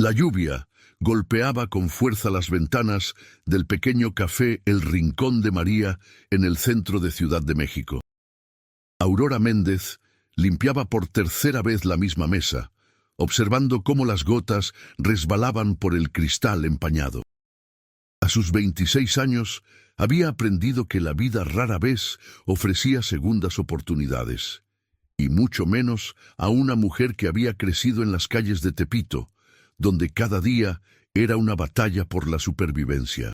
La lluvia golpeaba con fuerza las ventanas del pequeño café El Rincón de María en el centro de Ciudad de México. Aurora Méndez limpiaba por tercera vez la misma mesa, observando cómo las gotas resbalaban por el cristal empañado. A sus 26 años, había aprendido que la vida rara vez ofrecía segundas oportunidades, y mucho menos a una mujer que había crecido en las calles de Tepito, donde cada día era una batalla por la supervivencia.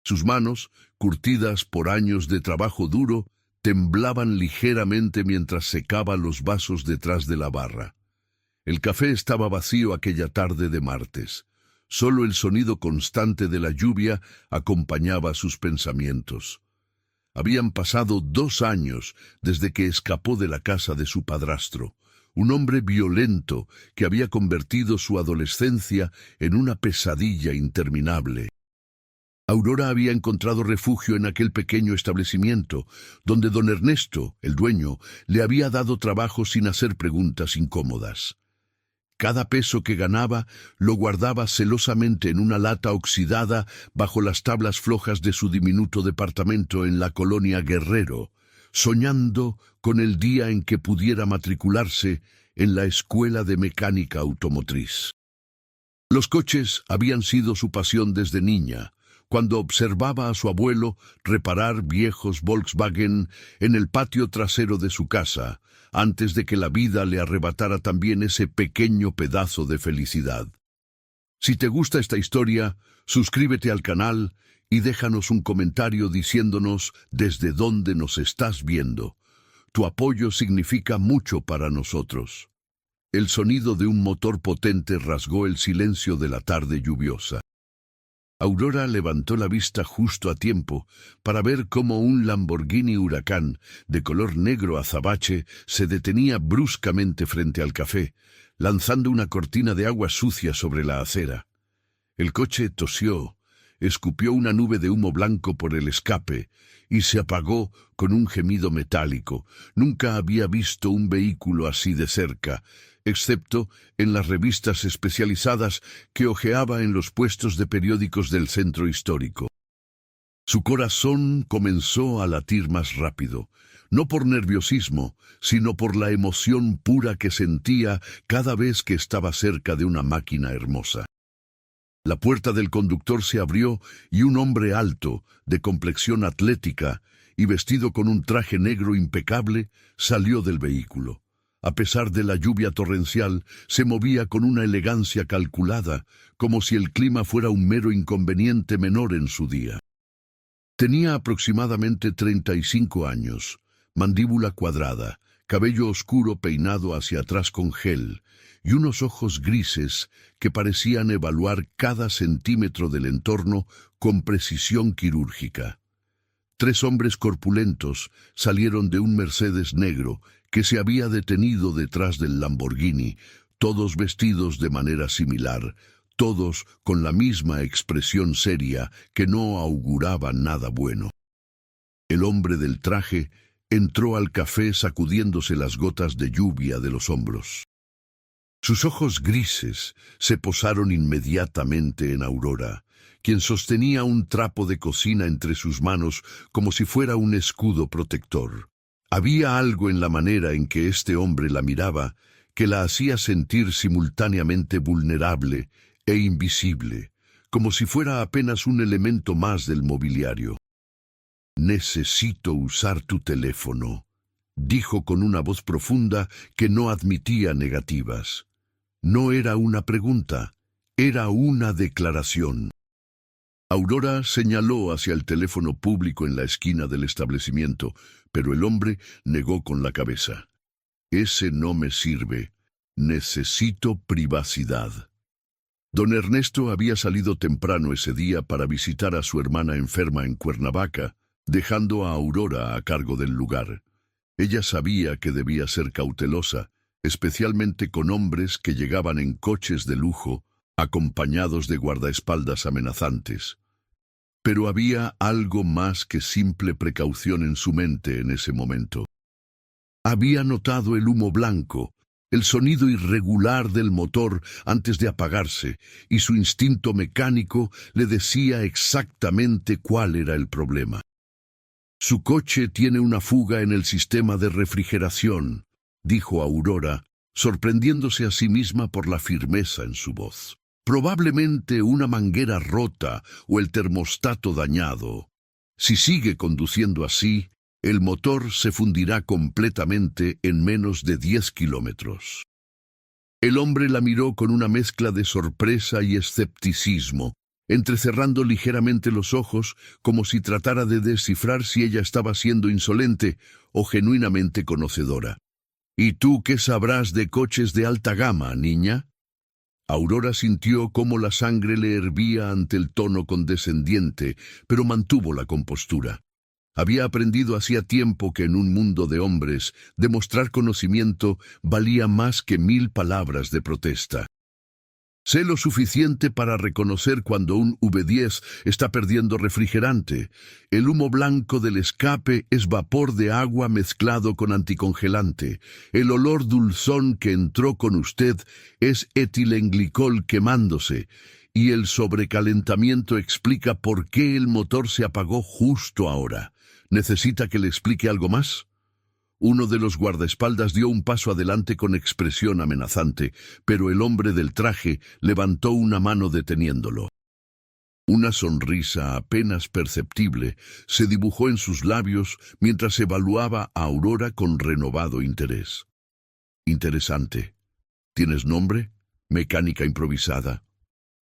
Sus manos, curtidas por años de trabajo duro, temblaban ligeramente mientras secaba los vasos detrás de la barra. El café estaba vacío aquella tarde de martes. Solo el sonido constante de la lluvia acompañaba sus pensamientos. Habían pasado 2 años desde que escapó de la casa de su padrastro, un hombre violento que había convertido su adolescencia en una pesadilla interminable. Aurora había encontrado refugio en aquel pequeño establecimiento, donde don Ernesto, el dueño, le había dado trabajo sin hacer preguntas incómodas. Cada peso que ganaba lo guardaba celosamente en una lata oxidada bajo las tablas flojas de su diminuto departamento en la colonia Guerrero, soñando con el día en que pudiera matricularse en la escuela de mecánica automotriz. Los coches habían sido su pasión desde niña, cuando observaba a su abuelo reparar viejos Volkswagen en el patio trasero de su casa, antes de que la vida le arrebatara también ese pequeño pedazo de felicidad. Si te gusta esta historia, suscríbete al canal y déjanos un comentario diciéndonos desde dónde nos estás viendo. Tu apoyo significa mucho para nosotros. El sonido de un motor potente rasgó el silencio de la tarde lluviosa. Aurora levantó la vista justo a tiempo para ver cómo un Lamborghini Huracán de color negro azabache se detenía bruscamente frente al café, lanzando una cortina de agua sucia sobre la acera. El coche tosió, escupió una nube de humo blanco por el escape y se apagó con un gemido metálico. Nunca había visto un vehículo así de cerca, excepto en las revistas especializadas que hojeaba en los puestos de periódicos del centro histórico. Su corazón comenzó a latir más rápido, no por nerviosismo, sino por la emoción pura que sentía cada vez que estaba cerca de una máquina hermosa. La puerta del conductor se abrió y un hombre alto, de complexión atlética y vestido con un traje negro impecable, salió del vehículo. A pesar de la lluvia torrencial, se movía con una elegancia calculada, como si el clima fuera un mero inconveniente menor en su día. Tenía aproximadamente 35 años, mandíbula cuadrada, cabello oscuro peinado hacia atrás con gel, y unos ojos grises que parecían evaluar cada centímetro del entorno con precisión quirúrgica. 3 hombres corpulentos salieron de un Mercedes negro que se había detenido detrás del Lamborghini, todos vestidos de manera similar, todos con la misma expresión seria que no auguraba nada bueno. El hombre del traje entró al café sacudiéndose las gotas de lluvia de los hombros. Sus ojos grises se posaron inmediatamente en Aurora, quien sostenía un trapo de cocina entre sus manos como si fuera un escudo protector. Había algo en la manera en que este hombre la miraba que la hacía sentir simultáneamente vulnerable e invisible, como si fuera apenas un elemento más del mobiliario. «Necesito usar tu teléfono», dijo con una voz profunda que no admitía negativas. No era una pregunta, era una declaración. Aurora señaló hacia el teléfono público en la esquina del establecimiento, pero el hombre negó con la cabeza. «Ese no me sirve. Necesito privacidad». Don Ernesto había salido temprano ese día para visitar a su hermana enferma en Cuernavaca, dejando a Aurora a cargo del lugar. Ella sabía que debía ser cautelosa, especialmente con hombres que llegaban en coches de lujo, acompañados de guardaespaldas amenazantes. Pero había algo más que simple precaución en su mente en ese momento. Había notado el humo blanco, el sonido irregular del motor antes de apagarse, y su instinto mecánico le decía exactamente cuál era el problema. Su coche tiene una fuga en el sistema de refrigeración, dijo Aurora, sorprendiéndose a sí misma por la firmeza en su voz. Probablemente una manguera rota o el termostato dañado. Si sigue conduciendo así, el motor se fundirá completamente en menos de 10 kilómetros. El hombre la miró con una mezcla de sorpresa y escepticismo, entrecerrando ligeramente los ojos como si tratara de descifrar si ella estaba siendo insolente o genuinamente conocedora. ¿Y tú qué sabrás de coches de alta gama, niña? Aurora sintió cómo la sangre le hervía ante el tono condescendiente, pero mantuvo la compostura. Había aprendido hacía tiempo que en un mundo de hombres, demostrar conocimiento valía más que 1000 palabras de protesta. Sé lo suficiente para reconocer cuando un V10 está perdiendo refrigerante. El humo blanco del escape es vapor de agua mezclado con anticongelante. El olor dulzón que entró con usted es etilenglicol quemándose. Y el sobrecalentamiento explica por qué el motor se apagó justo ahora. ¿Necesita que le explique algo más? Uno de los guardaespaldas dio un paso adelante con expresión amenazante, pero el hombre del traje levantó una mano deteniéndolo. Una sonrisa apenas perceptible se dibujó en sus labios mientras evaluaba a Aurora con renovado interés. Interesante. ¿Tienes nombre? Mecánica improvisada.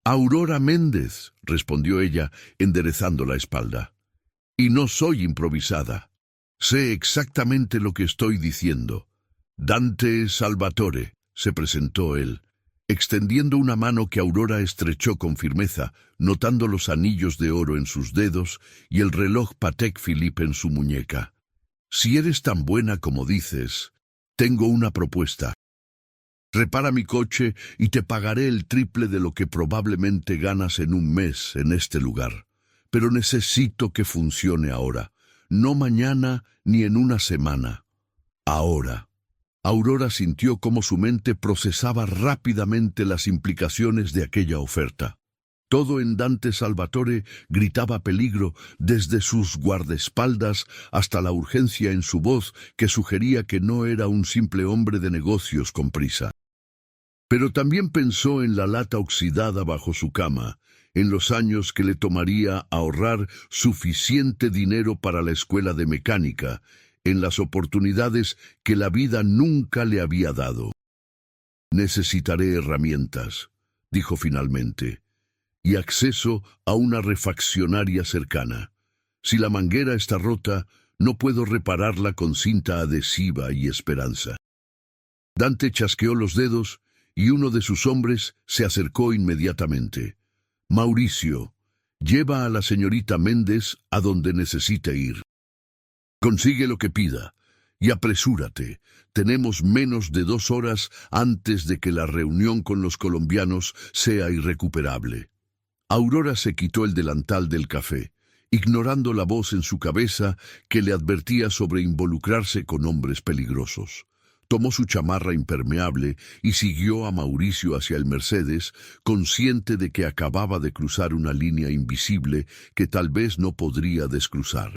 Aurora Méndez, respondió ella, enderezando la espalda. Y no soy improvisada. Sé exactamente lo que estoy diciendo. Dante Salvatore, se presentó él, extendiendo una mano que Aurora estrechó con firmeza, notando los anillos de oro en sus dedos y el reloj Patek Philippe en su muñeca. Si eres tan buena como dices, tengo una propuesta. Repara mi coche y te pagaré el triple de lo que probablemente ganas en un mes en este lugar. Pero necesito que funcione ahora. No mañana ni en una semana. Ahora. Aurora sintió cómo su mente procesaba rápidamente las implicaciones de aquella oferta. Todo en Dante Salvatore gritaba peligro desde sus guardaespaldas hasta la urgencia en su voz que sugería que no era un simple hombre de negocios con prisa. Pero también pensó en la lata oxidada bajo su cama, en los años que le tomaría ahorrar suficiente dinero para la escuela de mecánica, en las oportunidades que la vida nunca le había dado. Necesitaré herramientas, dijo finalmente, y acceso a una refaccionaria cercana. Si la manguera está rota, no puedo repararla con cinta adhesiva y esperanza. Dante chasqueó los dedos y uno de sus hombres se acercó inmediatamente. Mauricio, lleva a la señorita Méndez a donde necesite ir. Consigue lo que pida y apresúrate. Tenemos menos de 2 horas antes de que la reunión con los colombianos sea irrecuperable. Aurora se quitó el delantal del café, ignorando la voz en su cabeza que le advertía sobre involucrarse con hombres peligrosos. Tomó su chamarra impermeable y siguió a Mauricio hacia el Mercedes, consciente de que acababa de cruzar una línea invisible que tal vez no podría descruzar.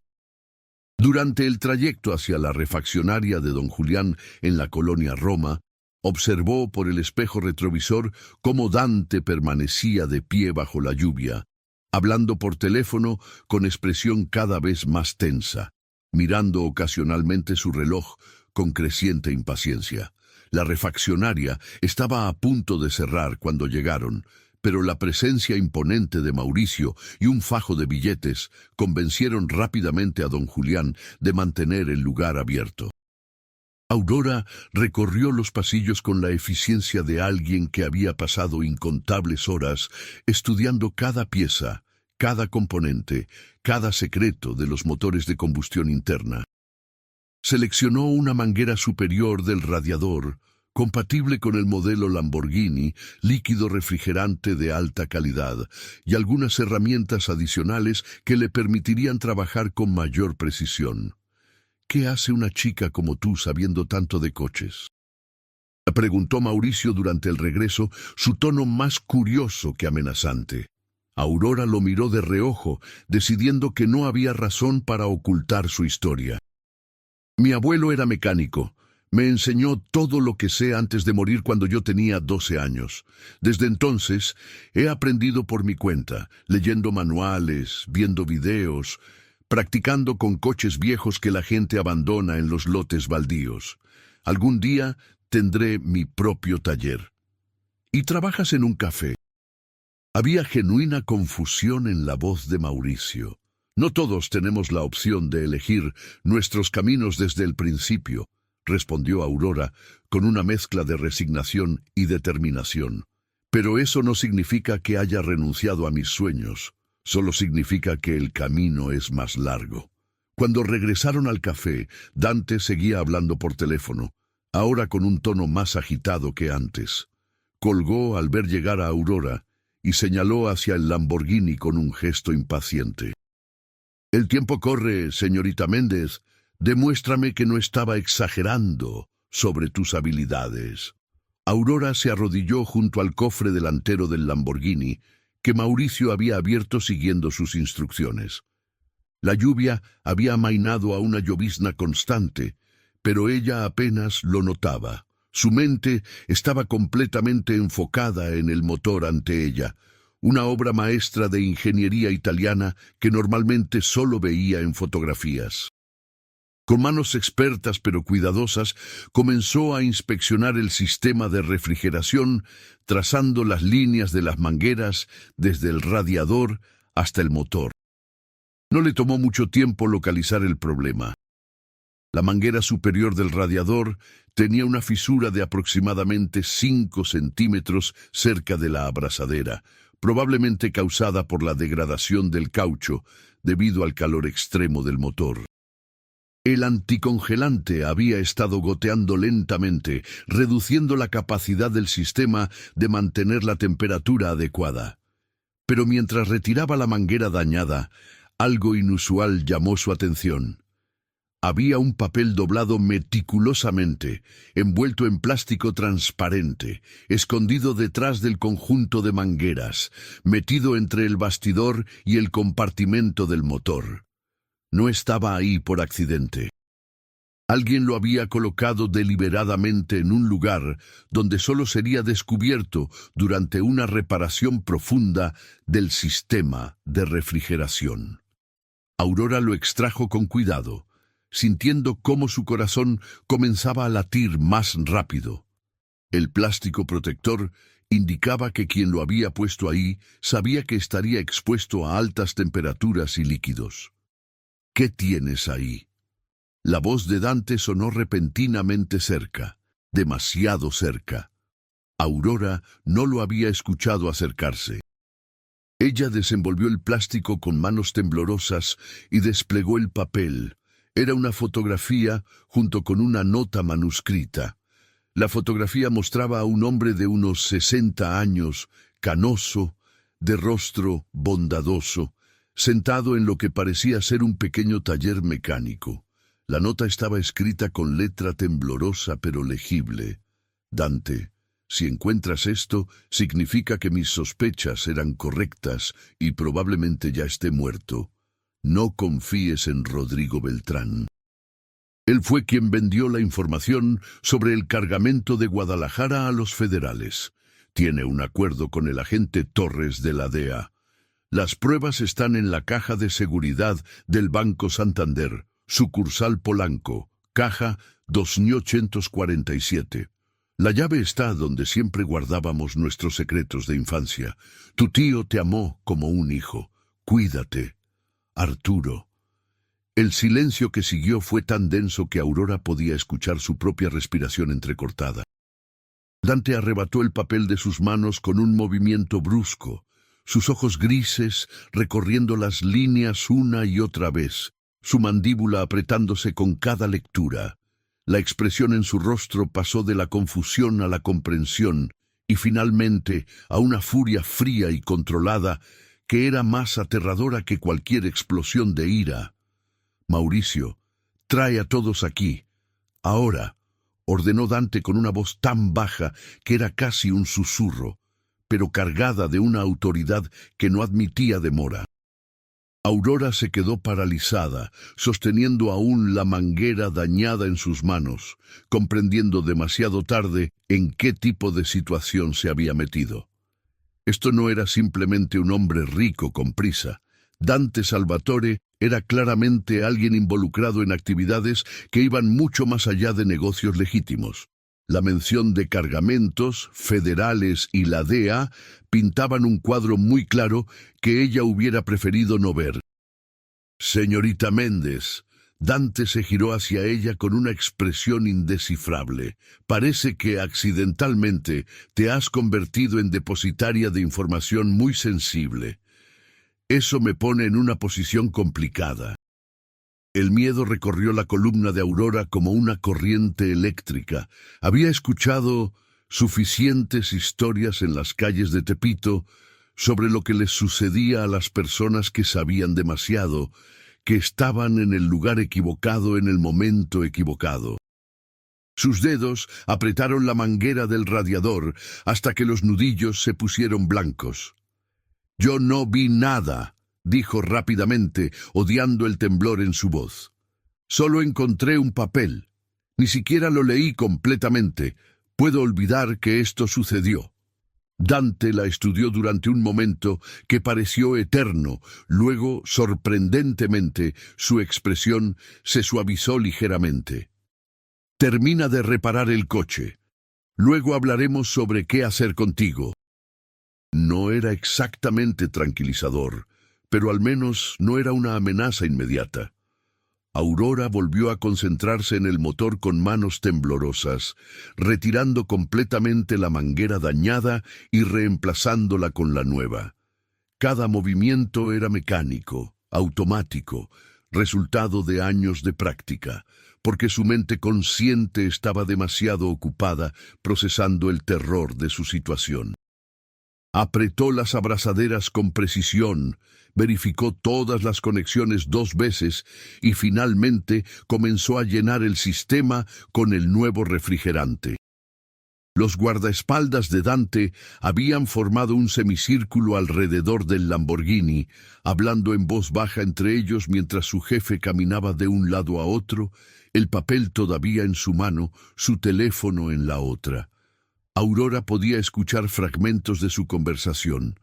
Durante el trayecto hacia la refaccionaria de don Julián en la colonia Roma, observó por el espejo retrovisor cómo Dante permanecía de pie bajo la lluvia, hablando por teléfono con expresión cada vez más tensa, mirando ocasionalmente su reloj con creciente impaciencia. La refaccionaria estaba a punto de cerrar cuando llegaron, pero la presencia imponente de Mauricio y un fajo de billetes convencieron rápidamente a don Julián de mantener el lugar abierto. Aurora recorrió los pasillos con la eficiencia de alguien que había pasado incontables horas estudiando cada pieza, cada componente, cada secreto de los motores de combustión interna. Seleccionó una manguera superior del radiador, compatible con el modelo Lamborghini, líquido refrigerante de alta calidad, y algunas herramientas adicionales que le permitirían trabajar con mayor precisión. ¿Qué hace una chica como tú sabiendo tanto de coches? Preguntó Mauricio durante el regreso, su tono más curioso que amenazante. Aurora lo miró de reojo, decidiendo que no había razón para ocultar su historia. Mi abuelo era mecánico. Me enseñó todo lo que sé antes de morir cuando yo tenía 12 años. Desde entonces, he aprendido por mi cuenta, leyendo manuales, viendo videos, practicando con coches viejos que la gente abandona en los lotes baldíos. Algún día tendré mi propio taller. ¿Y trabajas en un café? Había genuina confusión en la voz de Mauricio. No todos tenemos la opción de elegir nuestros caminos desde el principio, respondió Aurora con una mezcla de resignación y determinación. Pero eso no significa que haya renunciado a mis sueños, solo significa que el camino es más largo. Cuando regresaron al café, Dante seguía hablando por teléfono, ahora con un tono más agitado que antes. Colgó al ver llegar a Aurora y señaló hacia el Lamborghini con un gesto impaciente. El tiempo corre, señorita Méndez. Demuéstrame que no estaba exagerando sobre tus habilidades. Aurora se arrodilló junto al cofre delantero del Lamborghini, que Mauricio había abierto siguiendo sus instrucciones. La lluvia había amainado a una llovizna constante, pero ella apenas lo notaba. Su mente estaba completamente enfocada en el motor ante ella, una obra maestra de ingeniería italiana que normalmente solo veía en fotografías. Con manos expertas pero cuidadosas, comenzó a inspeccionar el sistema de refrigeración, trazando las líneas de las mangueras desde el radiador hasta el motor. No le tomó mucho tiempo localizar el problema. La manguera superior del radiador tenía una fisura de aproximadamente 5 centímetros cerca de la abrazadera, probablemente causada por la degradación del caucho debido al calor extremo del motor. El anticongelante había estado goteando lentamente, reduciendo la capacidad del sistema de mantener la temperatura adecuada. Pero mientras retiraba la manguera dañada, algo inusual llamó su atención. Había un papel doblado meticulosamente, envuelto en plástico transparente, escondido detrás del conjunto de mangueras, metido entre el bastidor y el compartimento del motor. No estaba ahí por accidente. Alguien lo había colocado deliberadamente en un lugar donde solo sería descubierto durante una reparación profunda del sistema de refrigeración. Aurora lo extrajo con cuidado, sintiendo cómo su corazón comenzaba a latir más rápido. El plástico protector indicaba que quien lo había puesto ahí sabía que estaría expuesto a altas temperaturas y líquidos. ¿Qué tienes ahí? La voz de Dante sonó repentinamente cerca, demasiado cerca. Aurora no lo había escuchado acercarse. Ella desenvolvió el plástico con manos temblorosas y desplegó el papel. Era una fotografía junto con una nota manuscrita. La fotografía mostraba a un hombre de unos 60 años, canoso, de rostro bondadoso, sentado en lo que parecía ser un pequeño taller mecánico. La nota estaba escrita con letra temblorosa pero legible. Dante, si encuentras esto, significa que mis sospechas eran correctas y probablemente ya esté muerto. No confíes en Rodrigo Beltrán. Él fue quien vendió la información sobre el cargamento de Guadalajara a los federales. Tiene un acuerdo con el agente Torres de la DEA. Las pruebas están en la caja de seguridad del Banco Santander, sucursal Polanco, caja 2847. La llave está donde siempre guardábamos nuestros secretos de infancia. Tu tío te amó como un hijo. Cuídate. Arturo. El silencio que siguió fue tan denso que Aurora podía escuchar su propia respiración entrecortada. Dante arrebató el papel de sus manos con un movimiento brusco, sus ojos grises recorriendo las líneas una y otra vez, su mandíbula apretándose con cada lectura. La expresión en su rostro pasó de la confusión a la comprensión y finalmente a una furia fría y controlada que era más aterradora que cualquier explosión de ira. Mauricio, trae a todos aquí, ahora, ordenó Dante con una voz tan baja que era casi un susurro, pero cargada de una autoridad que no admitía demora. Aurora se quedó paralizada, sosteniendo aún la manguera dañada en sus manos, comprendiendo demasiado tarde en qué tipo de situación se había metido. Esto no era simplemente un hombre rico con prisa. Dante Salvatore era claramente alguien involucrado en actividades que iban mucho más allá de negocios legítimos. La mención de cargamentos, federales y la DEA pintaban un cuadro muy claro que ella hubiera preferido no ver. «Señorita Méndez», Dante se giró hacia ella con una expresión indescifrable. «Parece que accidentalmente te has convertido en depositaria de información muy sensible. Eso me pone en una posición complicada». El miedo recorrió la columna de Aurora como una corriente eléctrica. Había escuchado suficientes historias en las calles de Tepito sobre lo que les sucedía a las personas que sabían demasiado, que estaban en el lugar equivocado en el momento equivocado. Sus dedos apretaron la manguera del radiador hasta que los nudillos se pusieron blancos. «Yo no vi nada», dijo rápidamente, odiando el temblor en su voz. «Solo encontré un papel. Ni siquiera lo leí completamente. Puedo olvidar que esto sucedió». Dante la estudió durante un momento que pareció eterno. Luego, sorprendentemente, su expresión se suavizó ligeramente. «Termina de reparar el coche. Luego hablaremos sobre qué hacer contigo». No era exactamente tranquilizador, pero al menos no era una amenaza inmediata. Aurora volvió a concentrarse en el motor con manos temblorosas, retirando completamente la manguera dañada y reemplazándola con la nueva. Cada movimiento era mecánico, automático, resultado de años de práctica, porque su mente consciente estaba demasiado ocupada procesando el terror de su situación. Apretó las abrazaderas con precisión, verificó todas las conexiones 2 veces y finalmente comenzó a llenar el sistema con el nuevo refrigerante. Los guardaespaldas de Dante habían formado un semicírculo alrededor del Lamborghini, hablando en voz baja entre ellos mientras su jefe caminaba de un lado a otro, el papel todavía en su mano, su teléfono en la otra. Aurora podía escuchar fragmentos de su conversación.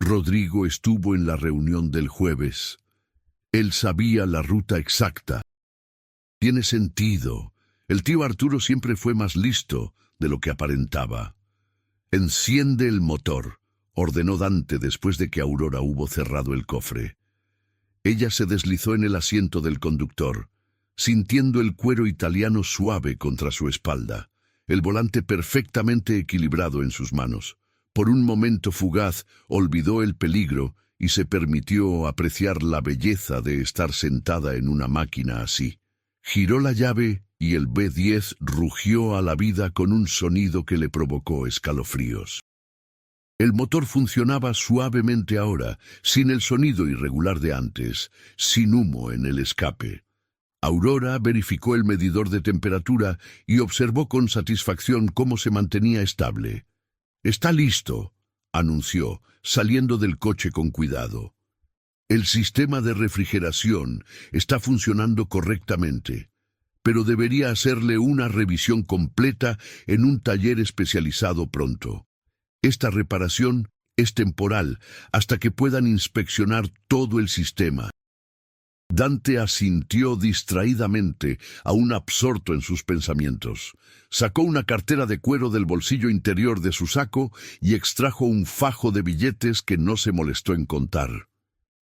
Rodrigo estuvo en la reunión del jueves. Él sabía la ruta exacta. Tiene sentido. El tío Arturo siempre fue más listo de lo que aparentaba. «Enciende el motor», ordenó Dante después de que Aurora hubo cerrado el cofre. Ella se deslizó en el asiento del conductor, sintiendo el cuero italiano suave contra su espalda, el volante perfectamente equilibrado en sus manos. Por un momento fugaz olvidó el peligro y se permitió apreciar la belleza de estar sentada en una máquina así. Giró la llave y el B10 rugió a la vida con un sonido que le provocó escalofríos. El motor funcionaba suavemente ahora, sin el sonido irregular de antes, sin humo en el escape. Aurora verificó el medidor de temperatura y observó con satisfacción cómo se mantenía estable. «Está listo», anunció, saliendo del coche con cuidado. «El sistema de refrigeración está funcionando correctamente, pero debería hacerle una revisión completa en un taller especializado pronto. Esta reparación es temporal hasta que puedan inspeccionar todo el sistema». Dante asintió distraídamente, aún absorto en sus pensamientos. Sacó una cartera de cuero del bolsillo interior de su saco y extrajo un fajo de billetes que no se molestó en contar.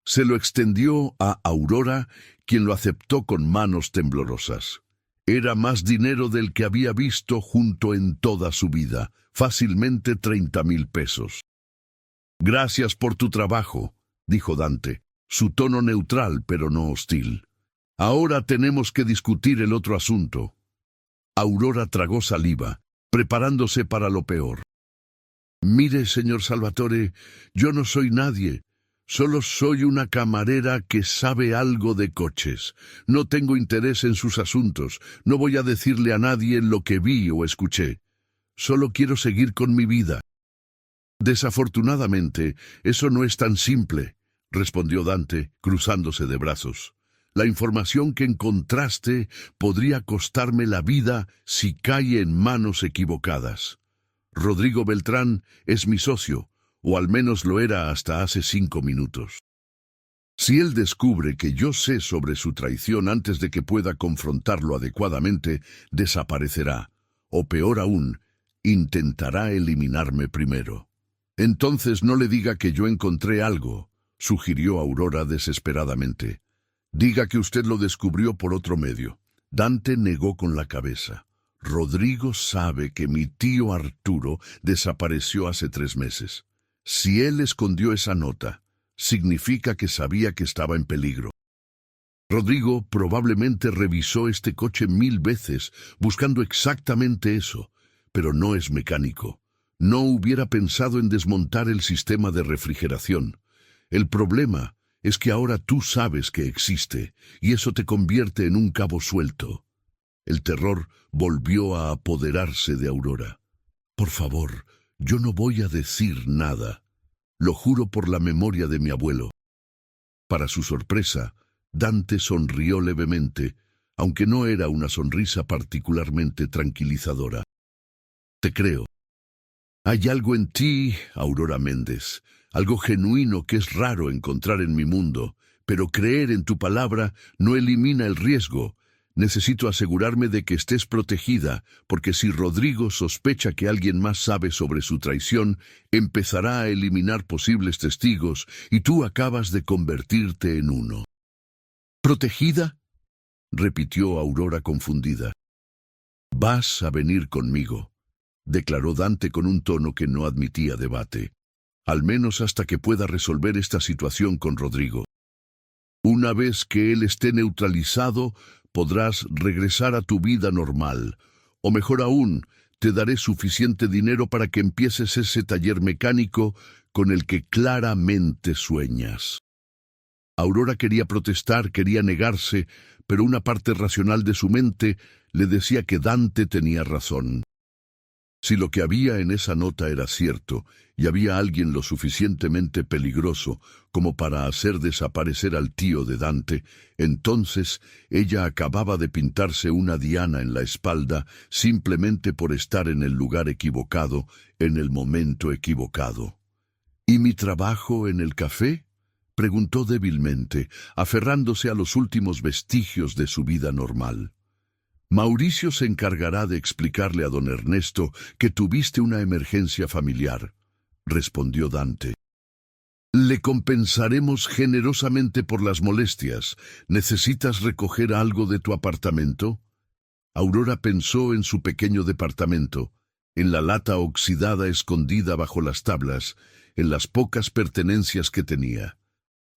Se lo extendió a Aurora, quien lo aceptó con manos temblorosas. Era más dinero del que había visto junto en toda su vida, fácilmente 30,000 pesos. «Gracias por tu trabajo», dijo Dante, su tono neutral pero no hostil. «Ahora tenemos que discutir el otro asunto». Aurora tragó saliva, preparándose para lo peor. «Mire, señor Salvatore, yo no soy nadie. Solo soy una camarera que sabe algo de coches. No tengo interés en sus asuntos. No voy a decirle a nadie lo que vi o escuché. Solo quiero seguir con mi vida. Desafortunadamente, eso no es tan simple, respondió Dante, cruzándose de brazos. La información que encontraste podría costarme la vida si cae en manos equivocadas. Rodrigo Beltrán es mi socio, o al menos lo era hasta hace 5 minutos. Si él descubre que yo sé sobre su traición antes de que pueda confrontarlo adecuadamente, desaparecerá, o peor aún, intentará eliminarme primero. Entonces no le diga que yo encontré algo, sugirió Aurora desesperadamente. Diga que usted lo descubrió por otro medio. Dante negó con la cabeza. Rodrigo sabe que mi tío Arturo desapareció hace 3 meses. Si él escondió esa nota, significa que sabía que estaba en peligro. Rodrigo probablemente revisó este coche 1000 veces, buscando exactamente eso, pero no es mecánico. No hubiera pensado en desmontar el sistema de refrigeración. El problema es que ahora tú sabes que existe, y eso te convierte en un cabo suelto. El terror volvió a apoderarse de Aurora. Por favor, yo no voy a decir nada. Lo juro por la memoria de mi abuelo. Para su sorpresa, Dante sonrió levemente, aunque no era una sonrisa particularmente tranquilizadora. Te creo. Hay algo en ti, Aurora Méndez, algo genuino que es raro encontrar en mi mundo, pero creer en tu palabra no elimina el riesgo. Necesito asegurarme de que estés protegida, porque si Rodrigo sospecha que alguien más sabe sobre su traición, empezará a eliminar posibles testigos y tú acabas de convertirte en uno. ¿Protegida?, repitió Aurora confundida. Vas a venir conmigo, declaró Dante con un tono que no admitía debate, al menos hasta que pueda resolver esta situación con Rodrigo. Una vez que él esté neutralizado, podrás regresar a tu vida normal, o mejor aún, te daré suficiente dinero para que empieces ese taller mecánico con el que claramente sueñas. Aurora quería protestar, quería negarse, pero una parte racional de su mente le decía que Dante tenía razón. Si lo que había en esa nota era cierto, y había alguien lo suficientemente peligroso como para hacer desaparecer al tío de Dante, entonces ella acababa de pintarse una diana en la espalda simplemente por estar en el lugar equivocado, en el momento equivocado. ¿Y mi trabajo en el café?, preguntó débilmente, aferrándose a los últimos vestigios de su vida normal. Mauricio se encargará de explicarle a don Ernesto que tuviste una emergencia familiar, respondió Dante. Le compensaremos generosamente por las molestias. ¿Necesitas recoger algo de tu apartamento? Aurora pensó en su pequeño departamento, en la lata oxidada escondida bajo las tablas, en las pocas pertenencias que tenía.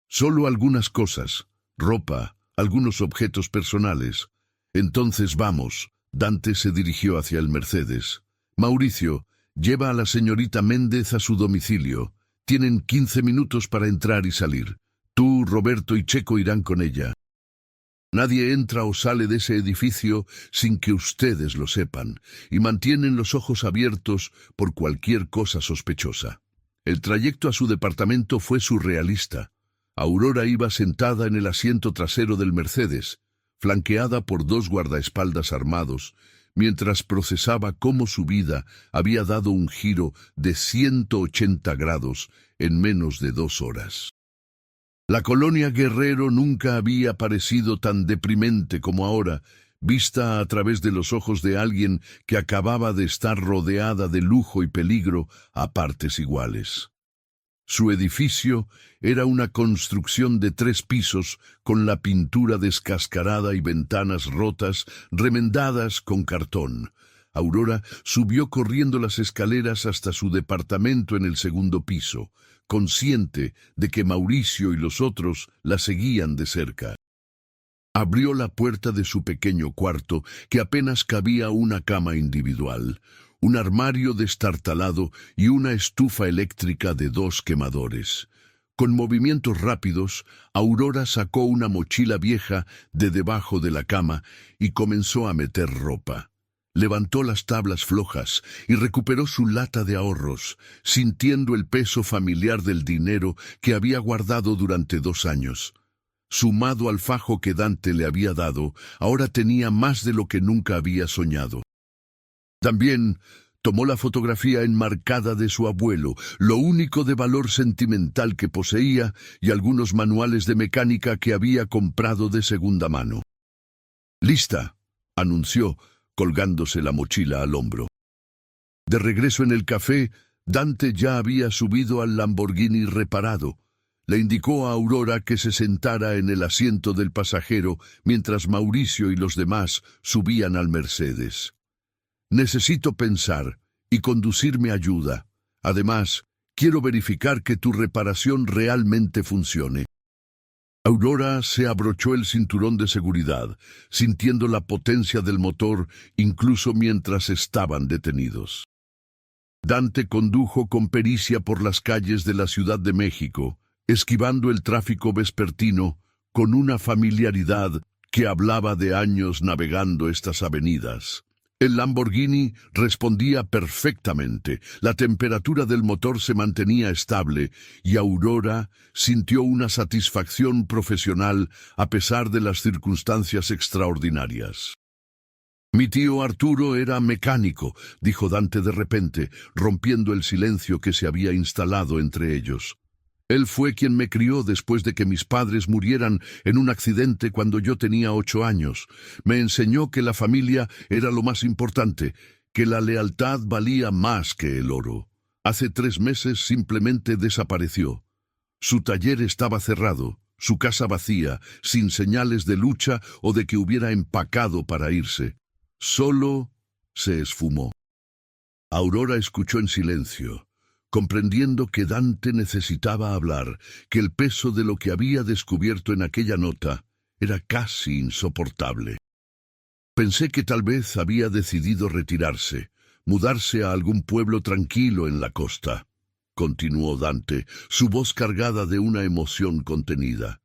Solo algunas cosas, ropa, algunos objetos personales. Entonces vamos. Dante se dirigió hacia el Mercedes. Mauricio, lleva a la señorita Méndez a su domicilio. Tienen 15 minutos para entrar y salir. Tú, Roberto y Checo irán con ella. Nadie entra o sale de ese edificio sin que ustedes lo sepan, y mantienen los ojos abiertos por cualquier cosa sospechosa. El trayecto a su departamento fue surrealista. Aurora iba sentada en el asiento trasero del Mercedes, flanqueada por 2 guardaespaldas armados, mientras procesaba cómo su vida había dado un giro de 180 grados en menos de 2 horas. La colonia Guerrero nunca había parecido tan deprimente como ahora, vista a través de los ojos de alguien que acababa de estar rodeada de lujo y peligro a partes iguales. Su edificio era una construcción de 3 pisos con la pintura descascarada y ventanas rotas, remendadas con cartón. Aurora subió corriendo las escaleras hasta su departamento en el 2º piso, consciente de que Mauricio y los otros la seguían de cerca. Abrió la puerta de su pequeño cuarto, que apenas cabía una cama individual, un armario destartalado y una estufa eléctrica de 2 quemadores. Con movimientos rápidos, Aurora sacó una mochila vieja de debajo de la cama y comenzó a meter ropa. Levantó las tablas flojas y recuperó su lata de ahorros, sintiendo el peso familiar del dinero que había guardado durante 2 años. Sumado al fajo que Dante le había dado, ahora tenía más de lo que nunca había soñado. También tomó la fotografía enmarcada de su abuelo, lo único de valor sentimental que poseía, y algunos manuales de mecánica que había comprado de segunda mano. «Lista», anunció, colgándose la mochila al hombro. De regreso en el café, Dante ya había subido al Lamborghini reparado. Le indicó a Aurora que se sentara en el asiento del pasajero mientras Mauricio y los demás subían al Mercedes. «Necesito pensar, y conducir me ayuda. Además, quiero verificar que tu reparación realmente funcione». Aurora se abrochó el cinturón de seguridad, sintiendo la potencia del motor incluso mientras estaban detenidos. Dante condujo con pericia por las calles de la Ciudad de México, esquivando el tráfico vespertino con una familiaridad que hablaba de años navegando estas avenidas. El Lamborghini respondía perfectamente, la temperatura del motor se mantenía estable y Aurora sintió una satisfacción profesional a pesar de las circunstancias extraordinarias. «Mi tío Arturo era mecánico», dijo Dante de repente, rompiendo el silencio que se había instalado entre ellos. «Él fue quien me crió después de que mis padres murieran en un accidente cuando yo tenía 8 años. Me enseñó que la familia era lo más importante, que la lealtad valía más que el oro. Hace 3 meses simplemente desapareció. Su taller estaba cerrado, su casa vacía, sin señales de lucha o de que hubiera empacado para irse. Solo se esfumó». Aurora escuchó en silencio, comprendiendo que Dante necesitaba hablar, que el peso de lo que había descubierto en aquella nota era casi insoportable. «Pensé que tal vez había decidido retirarse, mudarse a algún pueblo tranquilo en la costa», continuó Dante, su voz cargada de una emoción contenida.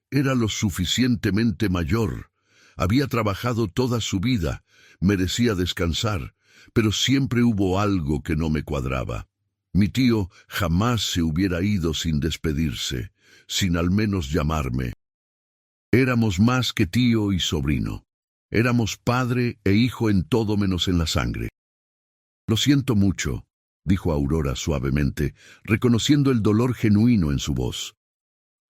«Era lo suficientemente mayor. Había trabajado toda su vida, merecía descansar, pero siempre hubo algo que no me cuadraba. Mi tío jamás se hubiera ido sin despedirse, sin al menos llamarme. Éramos más que tío y sobrino. Éramos padre e hijo en todo menos en la sangre». «Lo siento mucho», dijo Aurora suavemente, reconociendo el dolor genuino en su voz.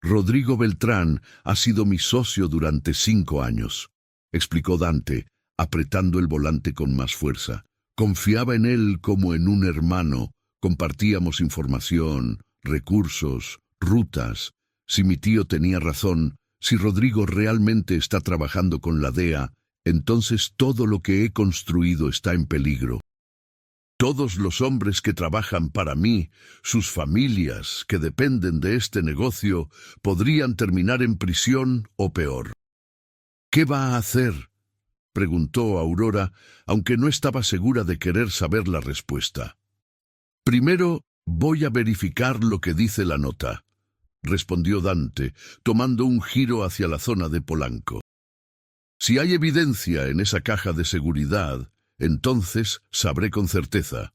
«Rodrigo Beltrán ha sido mi socio durante 5 años», explicó Dante, apretando el volante con más fuerza. «Confiaba en él como en un hermano. Compartíamos información, recursos, rutas. Si mi tío tenía razón, si Rodrigo realmente está trabajando con la DEA, entonces todo lo que he construido está en peligro. Todos los hombres que trabajan para mí, sus familias que dependen de este negocio, podrían terminar en prisión o peor». «¿Qué va a hacer?», preguntó Aurora, aunque no estaba segura de querer saber la respuesta. «Primero voy a verificar lo que dice la nota», respondió Dante, tomando un giro hacia la zona de Polanco. «Si hay evidencia en esa caja de seguridad, entonces sabré con certeza.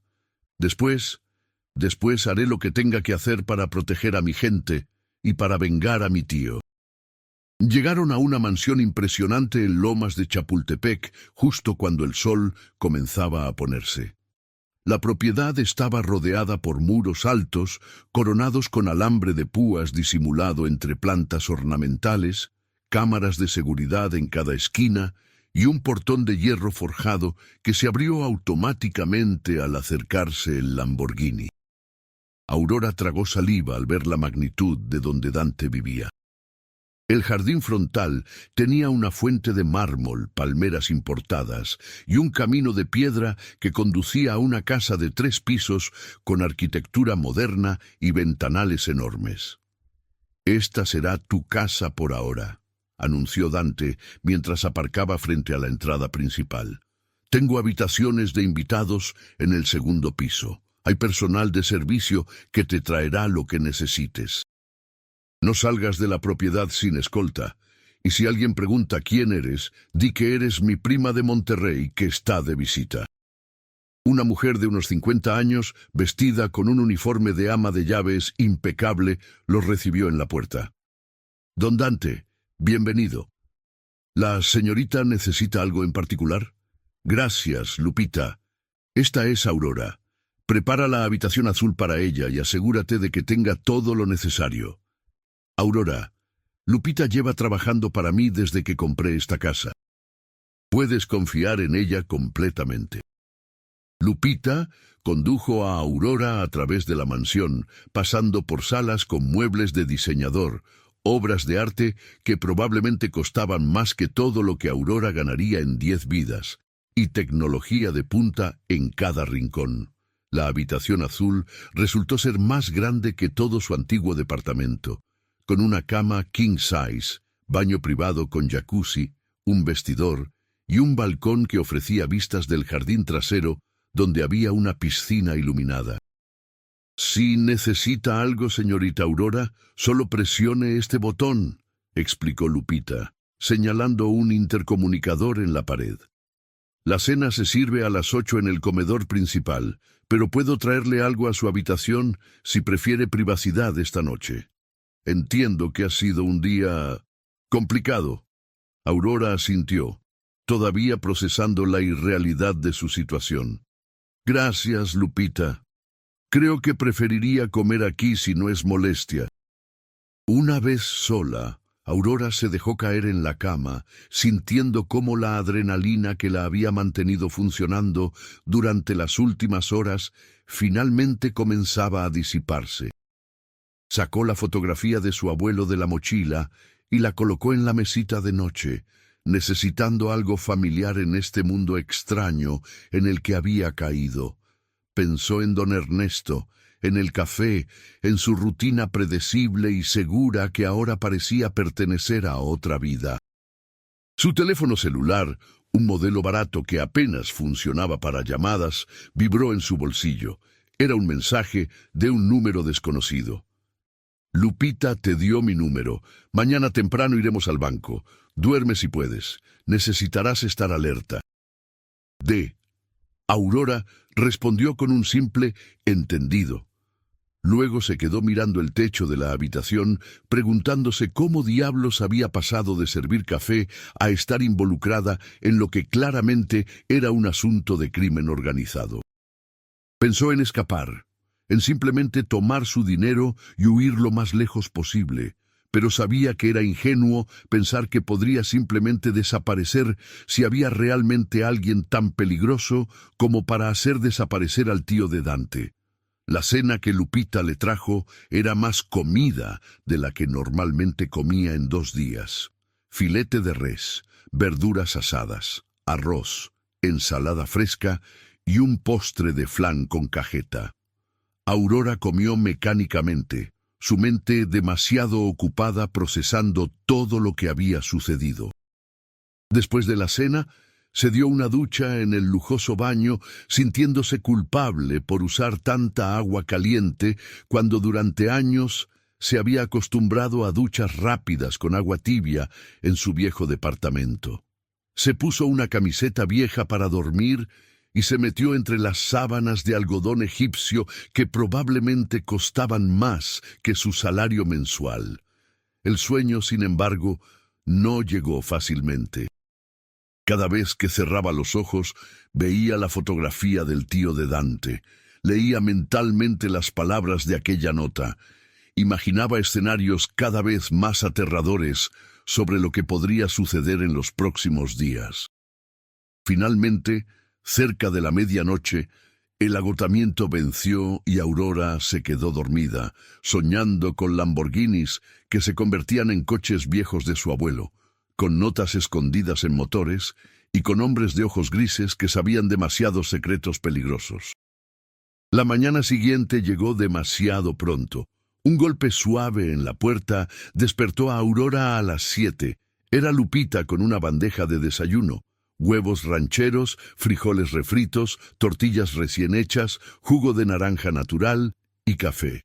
Después haré lo que tenga que hacer para proteger a mi gente y para vengar a mi tío». Llegaron a una mansión impresionante en Lomas de Chapultepec justo cuando el sol comenzaba a ponerse. La propiedad estaba rodeada por muros altos, coronados con alambre de púas disimulado entre plantas ornamentales, cámaras de seguridad en cada esquina y un portón de hierro forjado que se abrió automáticamente al acercarse el Lamborghini. Aurora tragó saliva al ver la magnitud de donde Dante vivía. El jardín frontal tenía una fuente de mármol, palmeras importadas y un camino de piedra que conducía a una casa de 3 pisos con arquitectura moderna y ventanales enormes. «Esta será tu casa por ahora», anunció Dante mientras aparcaba frente a la entrada principal. «Tengo habitaciones de invitados en el 2º piso. Hay personal de servicio que te traerá lo que necesites». No salgas de la propiedad sin escolta. Y si alguien pregunta quién eres, di que eres mi prima de Monterrey que está de visita. Una mujer de unos 50 años, vestida con un uniforme de ama de llaves impecable, los recibió en la puerta. Don Dante, bienvenido. ¿La señorita necesita algo en particular? Gracias, Lupita. Esta es Aurora. Prepara la habitación azul para ella y asegúrate de que tenga todo lo necesario. Aurora, Lupita lleva trabajando para mí desde que compré esta casa. Puedes confiar en ella completamente. Lupita condujo a Aurora a través de la mansión, pasando por salas con muebles de diseñador, obras de arte que probablemente costaban más que todo lo que Aurora ganaría en 10 vidas, y tecnología de punta en cada rincón. La habitación azul resultó ser más grande que todo su antiguo departamento, con una cama king size, baño privado con jacuzzi, un vestidor y un balcón que ofrecía vistas del jardín trasero donde había una piscina iluminada. Si necesita algo, señorita Aurora, solo presione este botón, explicó Lupita, señalando un intercomunicador en la pared. La cena se sirve a las 8 en el comedor principal, pero puedo traerle algo a su habitación si prefiere privacidad esta noche. Entiendo que ha sido un día complicado. Aurora asintió, todavía procesando la irrealidad de su situación. Gracias, Lupita. Creo que preferiría comer aquí si no es molestia. Una vez sola, Aurora se dejó caer en la cama, sintiendo cómo la adrenalina que la había mantenido funcionando durante las últimas horas finalmente comenzaba a disiparse. Sacó la fotografía de su abuelo de la mochila y la colocó en la mesita de noche, necesitando algo familiar en este mundo extraño en el que había caído. Pensó en don Ernesto, en el café, en su rutina predecible y segura que ahora parecía pertenecer a otra vida. Su teléfono celular, un modelo barato que apenas funcionaba para llamadas, vibró en su bolsillo. Era un mensaje de un número desconocido. Lupita te dio mi número. Mañana temprano iremos al banco. Duerme si puedes. Necesitarás estar alerta. D. Aurora respondió con un simple entendido. Luego se quedó mirando el techo de la habitación, preguntándose cómo diablos había pasado de servir café a estar involucrada en lo que claramente era un asunto de crimen organizado. Pensó en escapar, en simplemente tomar su dinero y huir lo más lejos posible, pero sabía que era ingenuo pensar que podría simplemente desaparecer si había realmente alguien tan peligroso como para hacer desaparecer al tío de Dante. La cena que Lupita le trajo era más comida de la que normalmente comía en 2 días. Filete de res, verduras asadas, arroz, ensalada fresca y un postre de flan con cajeta. Aurora comió mecánicamente, su mente demasiado ocupada procesando todo lo que había sucedido. Después de la cena, se dio una ducha en el lujoso baño, sintiéndose culpable por usar tanta agua caliente cuando durante años se había acostumbrado a duchas rápidas con agua tibia en su viejo departamento. Se puso una camiseta vieja para dormir y se metió entre las sábanas de algodón egipcio que probablemente costaban más que su salario mensual. El sueño, sin embargo, no llegó fácilmente. Cada vez que cerraba los ojos, veía la fotografía del tío de Dante. Leía mentalmente las palabras de aquella nota. Imaginaba escenarios cada vez más aterradores sobre lo que podría suceder en los próximos días. Finalmente, cerca de la medianoche, el agotamiento venció y Aurora se quedó dormida, soñando con Lamborghinis que se convertían en coches viejos de su abuelo, con notas escondidas en motores y con hombres de ojos grises que sabían demasiados secretos peligrosos. La mañana siguiente llegó demasiado pronto. Un golpe suave en la puerta despertó a Aurora a las 7. Era Lupita con una bandeja de desayuno, huevos rancheros, frijoles refritos, tortillas recién hechas, jugo de naranja natural y café.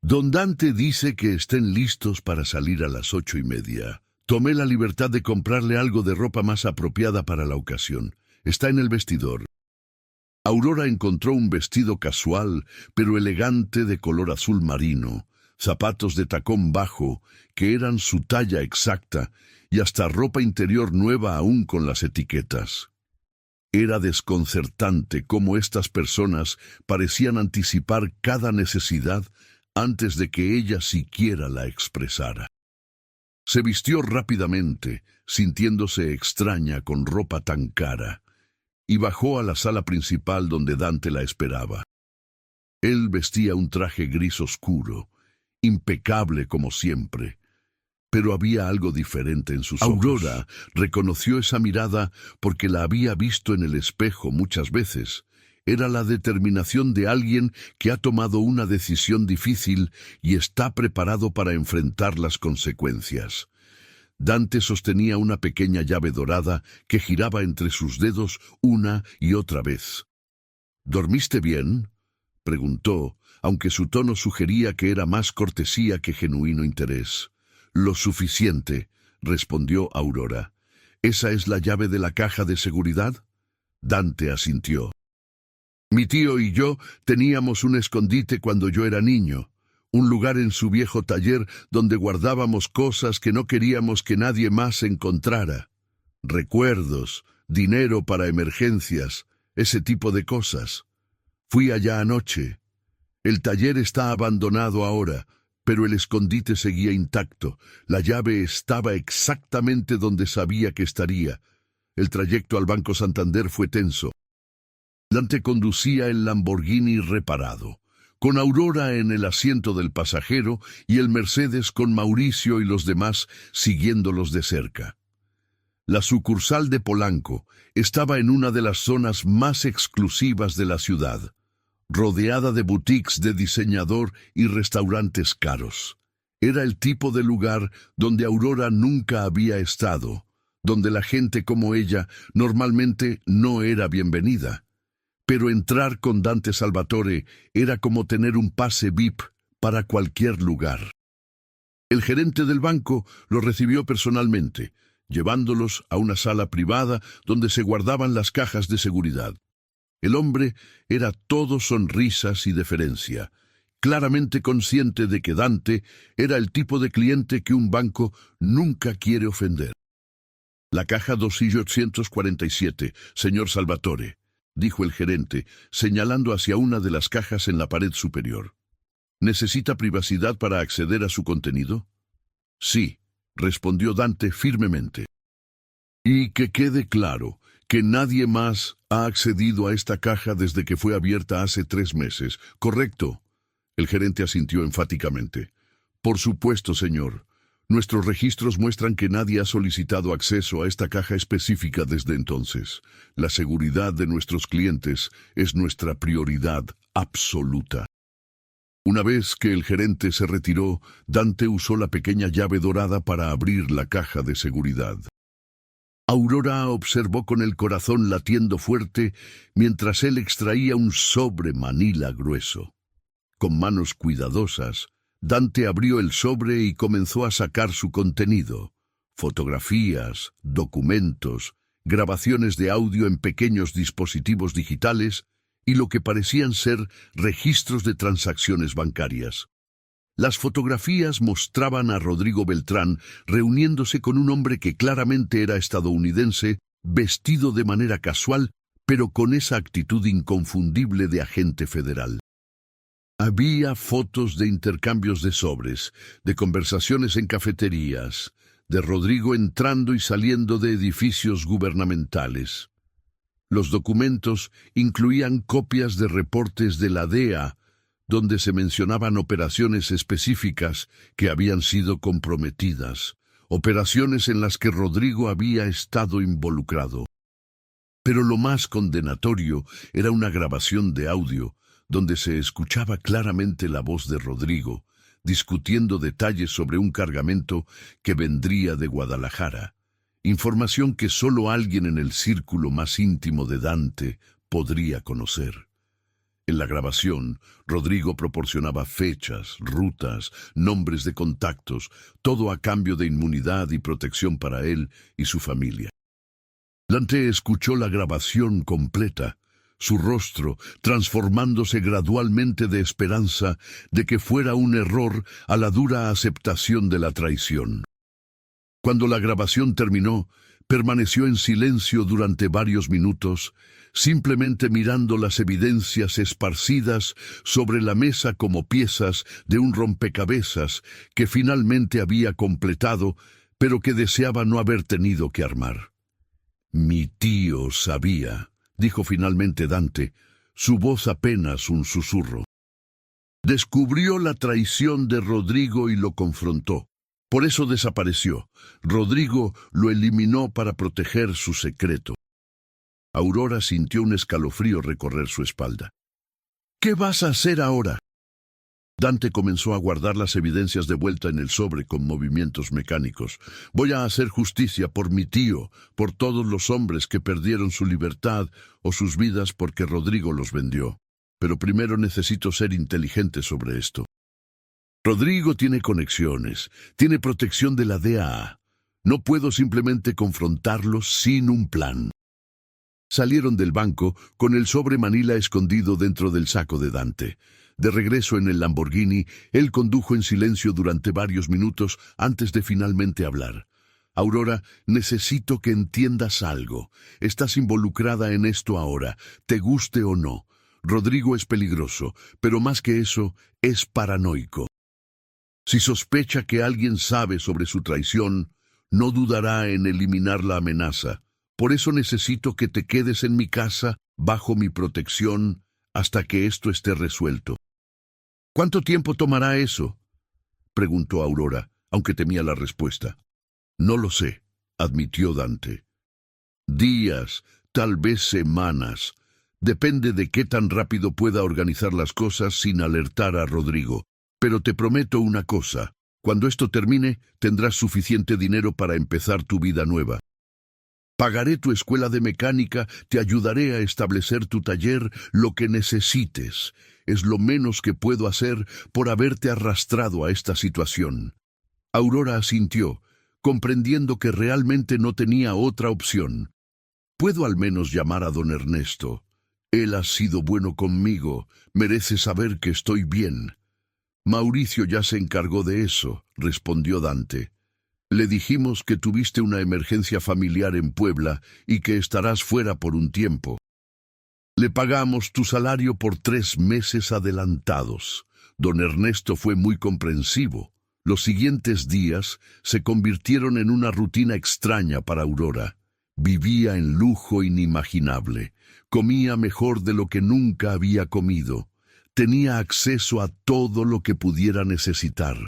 Don Dante dice que estén listos para salir a las 8:30. Tomé la libertad de comprarle algo de ropa más apropiada para la ocasión. Está en el vestidor. Aurora encontró un vestido casual, pero elegante de color azul marino, zapatos de tacón bajo, que eran su talla exacta, y hasta ropa interior nueva aún con las etiquetas. Era desconcertante cómo estas personas parecían anticipar cada necesidad antes de que ella siquiera la expresara. Se vistió rápidamente, sintiéndose extraña con ropa tan cara, y bajó a la sala principal donde Dante la esperaba. Él vestía un traje gris oscuro, impecable como siempre, pero había algo diferente en sus ojos. Aurora reconoció esa mirada porque la había visto en el espejo muchas veces. Era la determinación de alguien que ha tomado una decisión difícil y está preparado para enfrentar las consecuencias. Dante sostenía una pequeña llave dorada que giraba entre sus dedos una y otra vez. ¿Dormiste bien?, preguntó, aunque su tono sugería que era más cortesía que genuino interés. Lo suficiente, respondió Aurora. ¿Esa es la llave de la caja de seguridad? Dante asintió. Mi tío y yo teníamos un escondite cuando yo era niño, un lugar en su viejo taller donde guardábamos cosas que no queríamos que nadie más encontrara. Recuerdos, dinero para emergencias, ese tipo de cosas. Fui allá anoche. El taller está abandonado ahora, pero el escondite seguía intacto. La llave estaba exactamente donde sabía que estaría. El trayecto al Banco Santander fue tenso. Dante conducía el Lamborghini reparado, con Aurora en el asiento del pasajero y el Mercedes con Mauricio y los demás siguiéndolos de cerca. La sucursal de Polanco estaba en una de las zonas más exclusivas de la ciudad, rodeada de boutiques de diseñador y restaurantes caros. Era el tipo de lugar donde Aurora nunca había estado, donde la gente como ella normalmente no era bienvenida. Pero entrar con Dante Salvatore era como tener un pase VIP para cualquier lugar. El gerente del banco lo recibió personalmente, llevándolos a una sala privada donde se guardaban las cajas de seguridad. El hombre era todo sonrisas y deferencia, claramente consciente de que Dante era el tipo de cliente que un banco nunca quiere ofender. La caja 2847, señor Salvatore, dijo el gerente, señalando hacia una de las cajas en la pared superior. ¿Necesita privacidad para acceder a su contenido? Sí, respondió Dante firmemente. Y que quede claro que nadie más ha accedido a esta caja desde que fue abierta hace 3 meses, ¿correcto? El gerente asintió enfáticamente. Por supuesto, señor. Nuestros registros muestran que nadie ha solicitado acceso a esta caja específica desde entonces. La seguridad de nuestros clientes es nuestra prioridad absoluta. Una vez que el gerente se retiró, Dante usó la pequeña llave dorada para abrir la caja de seguridad. Aurora observó con el corazón latiendo fuerte mientras él extraía un sobre manila grueso. Con manos cuidadosas, Dante abrió el sobre y comenzó a sacar su contenido: fotografías, documentos, grabaciones de audio en pequeños dispositivos digitales y lo que parecían ser registros de transacciones bancarias. Las fotografías mostraban a Rodrigo Beltrán reuniéndose con un hombre que claramente era estadounidense, vestido de manera casual, pero con esa actitud inconfundible de agente federal. Había fotos de intercambios de sobres, de conversaciones en cafeterías, de Rodrigo entrando y saliendo de edificios gubernamentales. Los documentos incluían copias de reportes de la DEA, donde se mencionaban operaciones específicas que habían sido comprometidas, operaciones en las que Rodrigo había estado involucrado. Pero lo más condenatorio era una grabación de audio, donde se escuchaba claramente la voz de Rodrigo, discutiendo detalles sobre un cargamento que vendría de Guadalajara, información que solo alguien en el círculo más íntimo de Dante podría conocer. En la grabación, Rodrigo proporcionaba fechas, rutas, nombres de contactos, todo a cambio de inmunidad y protección para él y su familia. Dante escuchó la grabación completa, su rostro transformándose gradualmente de esperanza de que fuera un error a la dura aceptación de la traición. Cuando la grabación terminó, permaneció en silencio durante varios minutos, simplemente mirando las evidencias esparcidas sobre la mesa como piezas de un rompecabezas que finalmente había completado, pero que deseaba no haber tenido que armar. «Mi tío sabía», dijo finalmente Dante, su voz apenas un susurro. Descubrió la traición de Rodrigo y lo confrontó. Por eso desapareció. Rodrigo lo eliminó para proteger su secreto. Aurora sintió un escalofrío recorrer su espalda. «¿Qué vas a hacer ahora?». Dante comenzó a guardar las evidencias de vuelta en el sobre con movimientos mecánicos. «Voy a hacer justicia por mi tío, por todos los hombres que perdieron su libertad o sus vidas porque Rodrigo los vendió. Pero primero necesito ser inteligente sobre esto. Rodrigo tiene conexiones, tiene protección de la DEA. No puedo simplemente confrontarlos sin un plan». Salieron del banco con el sobre manila escondido dentro del saco de Dante. De regreso en el Lamborghini, él condujo en silencio durante varios minutos antes de finalmente hablar. «Aurora, necesito que entiendas algo. Estás involucrada en esto ahora, te guste o no. Rodrigo es peligroso, pero más que eso, es paranoico. Si sospecha que alguien sabe sobre su traición, no dudará en eliminar la amenaza. Por eso necesito que te quedes en mi casa, bajo mi protección, hasta que esto esté resuelto». «¿Cuánto tiempo tomará eso?», preguntó Aurora, aunque temía la respuesta. «No lo sé», admitió Dante. «Días, tal vez semanas. Depende de qué tan rápido pueda organizar las cosas sin alertar a Rodrigo. Pero te prometo una cosa, cuando esto termine, tendrás suficiente dinero para empezar tu vida nueva. Pagaré tu escuela de mecánica, te ayudaré a establecer tu taller, lo que necesites. Es lo menos que puedo hacer por haberte arrastrado a esta situación». Aurora asintió, comprendiendo que realmente no tenía otra opción. «Puedo al menos llamar a don Ernesto. Él ha sido bueno conmigo, merece saber que estoy bien». «Mauricio ya se encargó de eso», respondió Dante. «Le dijimos que tuviste una emergencia familiar en Puebla y que estarás fuera por un tiempo. Le pagamos tu salario por 3 meses adelantados». Don Ernesto fue muy comprensivo. Los siguientes días se convirtieron en una rutina extraña para Aurora. Vivía en lujo inimaginable. Comía mejor de lo que nunca había comido. Tenía acceso a todo lo que pudiera necesitar.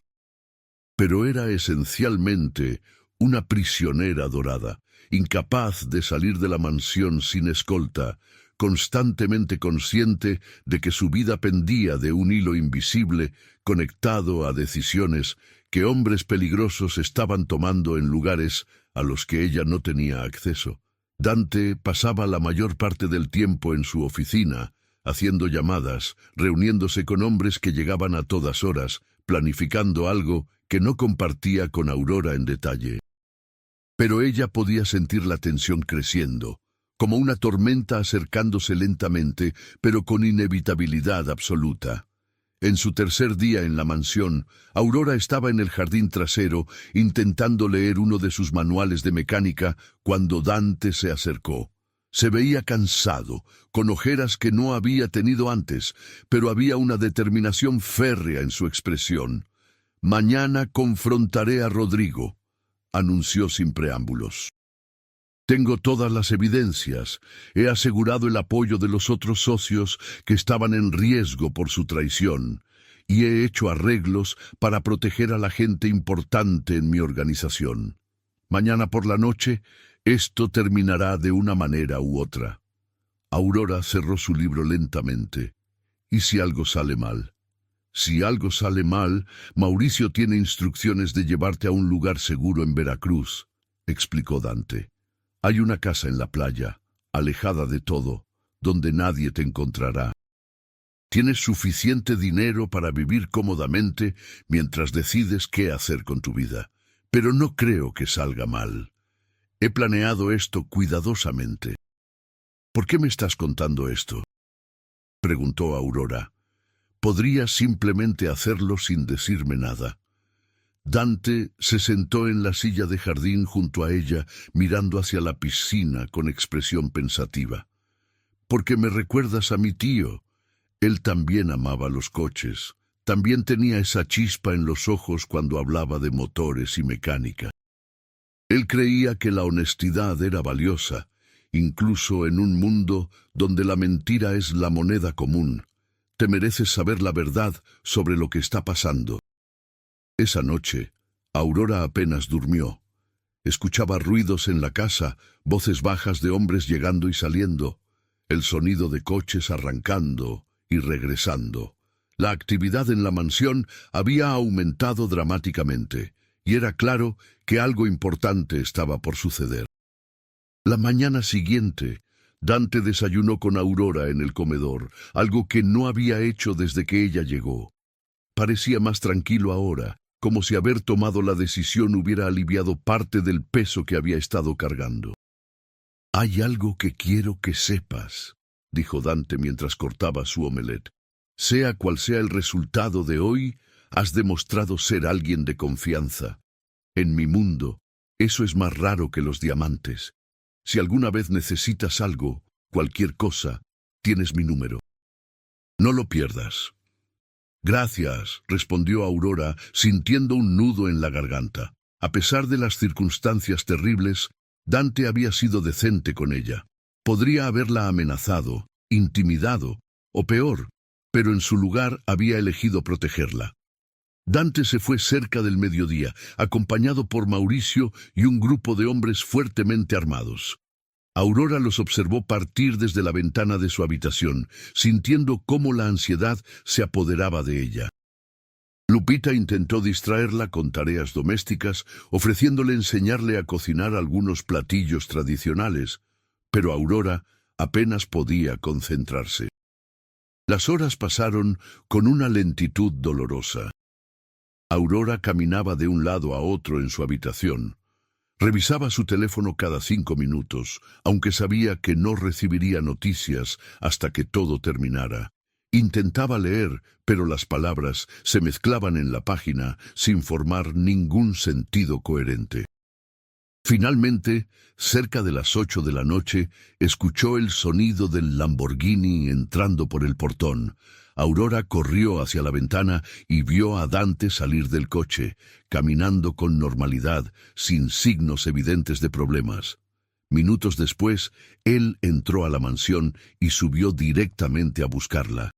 Pero era esencialmente una prisionera dorada, incapaz de salir de la mansión sin escolta, constantemente consciente de que su vida pendía de un hilo invisible conectado a decisiones que hombres peligrosos estaban tomando en lugares a los que ella no tenía acceso. Dante pasaba la mayor parte del tiempo en su oficina, haciendo llamadas, reuniéndose con hombres que llegaban a todas horas, planificando algo que no compartía con Aurora en detalle. Pero ella podía sentir la tensión creciendo, como una tormenta acercándose lentamente, pero con inevitabilidad absoluta. En su tercer día en la mansión, Aurora estaba en el jardín trasero intentando leer uno de sus manuales de mecánica cuando Dante se acercó. Se veía cansado, con ojeras que no había tenido antes, pero había una determinación férrea en su expresión. «Mañana confrontaré a Rodrigo», anunció sin preámbulos. «Tengo todas las evidencias. He asegurado el apoyo de los otros socios que estaban en riesgo por su traición, y he hecho arreglos para proteger a la gente importante en mi organización. Mañana por la noche, esto terminará de una manera u otra». Aurora cerró su libro lentamente. «¿Y si algo sale mal?» «Si algo sale mal, Mauricio tiene instrucciones de llevarte a un lugar seguro en Veracruz», explicó Dante. «Hay una casa en la playa, alejada de todo, donde nadie te encontrará. Tienes suficiente dinero para vivir cómodamente mientras decides qué hacer con tu vida. Pero no creo que salga mal. He planeado esto cuidadosamente. ¿Por qué me estás contando esto?, preguntó Aurora. Podrías simplemente hacerlo sin decirme nada. Dante se sentó en la silla de jardín junto a ella, mirando hacia la piscina con expresión pensativa. Porque me recuerdas a mi tío. Él también amaba los coches. También tenía esa chispa en los ojos cuando hablaba de motores y mecánica. Él creía que la honestidad era valiosa, incluso en un mundo donde la mentira es la moneda común. Te mereces saber la verdad sobre lo que está pasando. Esa noche, Aurora apenas durmió. Escuchaba ruidos en la casa, voces bajas de hombres llegando y saliendo, el sonido de coches arrancando y regresando. La actividad en la mansión había aumentado dramáticamente, y era claro que algo importante estaba por suceder. La mañana siguiente, Dante desayunó con Aurora en el comedor, algo que no había hecho desde que ella llegó. Parecía más tranquilo ahora, como si haber tomado la decisión hubiera aliviado parte del peso que había estado cargando. «Hay algo que quiero que sepas», dijo Dante mientras cortaba su omelette. «Sea cual sea el resultado de hoy, has demostrado ser alguien de confianza. En mi mundo, eso es más raro que los diamantes. Si alguna vez necesitas algo, cualquier cosa, tienes mi número. No lo pierdas». «Gracias», respondió Aurora, sintiendo un nudo en la garganta. A pesar de las circunstancias terribles, Dante había sido decente con ella. Podría haberla amenazado, intimidado, o peor, pero en su lugar había elegido protegerla. Dante se fue cerca del mediodía, acompañado por Mauricio y un grupo de hombres fuertemente armados. Aurora los observó partir desde la ventana de su habitación, sintiendo cómo la ansiedad se apoderaba de ella. Lupita intentó distraerla con tareas domésticas, ofreciéndole enseñarle a cocinar algunos platillos tradicionales, pero Aurora apenas podía concentrarse. Las horas pasaron con una lentitud dolorosa. Aurora caminaba de un lado a otro en su habitación. Revisaba su teléfono cada 5 minutos, aunque sabía que no recibiría noticias hasta que todo terminara. Intentaba leer, pero las palabras se mezclaban en la página sin formar ningún sentido coherente. Finalmente, cerca de las 8 de la noche, escuchó el sonido del Lamborghini entrando por el portón. Aurora corrió hacia la ventana y vio a Dante salir del coche, caminando con normalidad, sin signos evidentes de problemas. Minutos después, él entró a la mansión y subió directamente a buscarla.